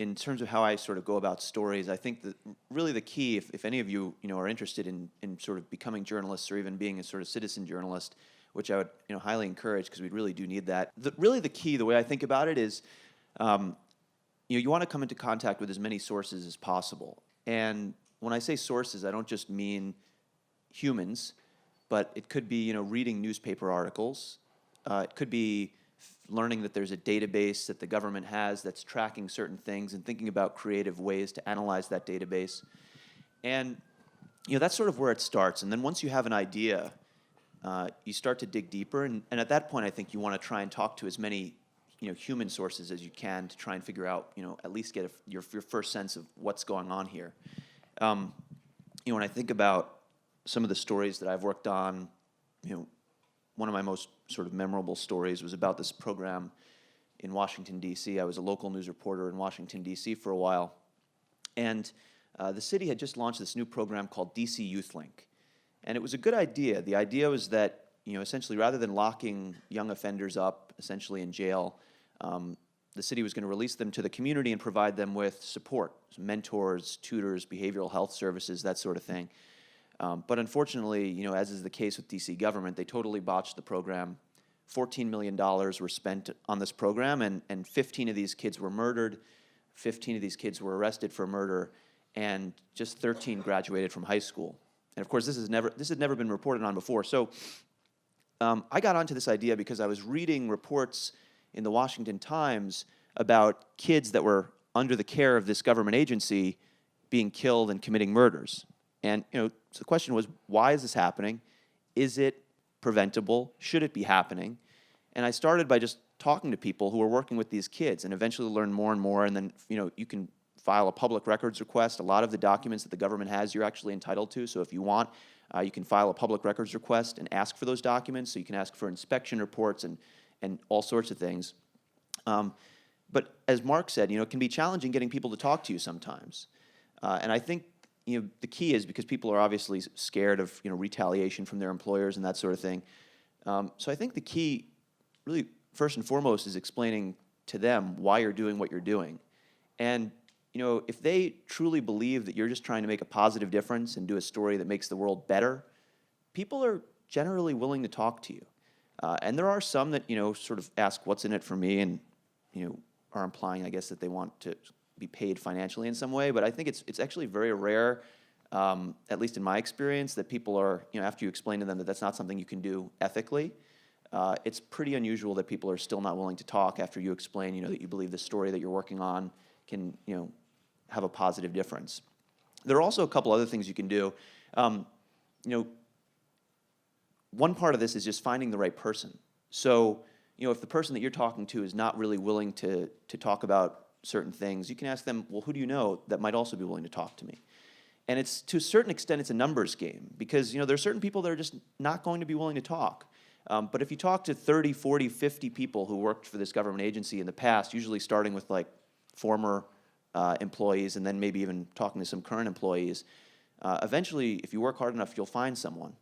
in terms of how I sort of go about stories, I think that really the key, if any of you, are interested in sort of becoming journalists or even being a sort of citizen journalist, which I would, highly encourage because we really do need that. Really the key, the way I think about it is, you want to come into contact with as many sources as possible. And when I say sources, I don't just mean humans, but it could be, reading newspaper articles. It could be learning that there's a database that the government has that's tracking certain things and thinking about creative ways to analyze that database. And, that's sort of where it starts. And then once you have an idea, you start to dig deeper. And at that point, I think you want to try and talk to as many, human sources as you can to try and figure out, at least get your first sense of what's going on here. When I think about some of the stories that I've worked on, one of my most sort of memorable stories was about this program in Washington, D.C. I was a local news reporter in Washington, D.C. for a while. And the city had just launched this new program called D.C. Youth Link. And it was a good idea. The idea was that, essentially rather than locking young offenders up, essentially in jail, the city was going to release them to the community and provide them with support, mentors, tutors, behavioral health services, that sort of thing. But unfortunately, as is the case with D.C. government, they totally botched the program. $14 million were spent on this program, and 15 of these kids were murdered, 15 of these kids were arrested for murder, and just 13 graduated from high school. And of course, this had never been reported on before. So I got onto this idea because I was reading reports in the Washington Times about kids that were under the care of this government agency being killed and committing murders. And so the question was, why is this happening? Is it preventable? Should it be happening? And I started by just talking to people who were working with these kids, and eventually learned more and more. And then you can file a public records request. A lot of the documents that the government has, you're actually entitled to. So if you want, you can file a public records request and ask for those documents. So you can ask for inspection reports and all sorts of things. But as Mark said, it can be challenging getting people to talk to you sometimes. And I think the key is because people are obviously scared of retaliation from their employers and that sort of thing. So I think the key, really first and foremost, is explaining to them why you're doing what you're doing. And if they truly believe that you're just trying to make a positive difference and do a story that makes the world better, people are generally willing to talk to you. And there are some that sort of ask, "What's in it for me?" and are implying, I guess, that they want to be paid financially in some way. But I think it's actually very rare, at least in my experience, that people are, after you explain to them that that's not something you can do ethically, it's pretty unusual that people are still not willing to talk after you explain, that you believe the story that you're working on can, have a positive difference. There are also a couple other things you can do. One part of this is just finding the right person. So, if the person that you're talking to is not really willing to talk about certain things, you can ask them, well, who do you know that might also be willing to talk to me? And it's, to a certain extent, it's a numbers game because, there are certain people that are just not going to be willing to talk. But if you talk to 30, 40, 50 people who worked for this government agency in the past, usually starting with like former employees and then maybe even talking to some current employees, eventually, if you work hard enough, you'll find someone.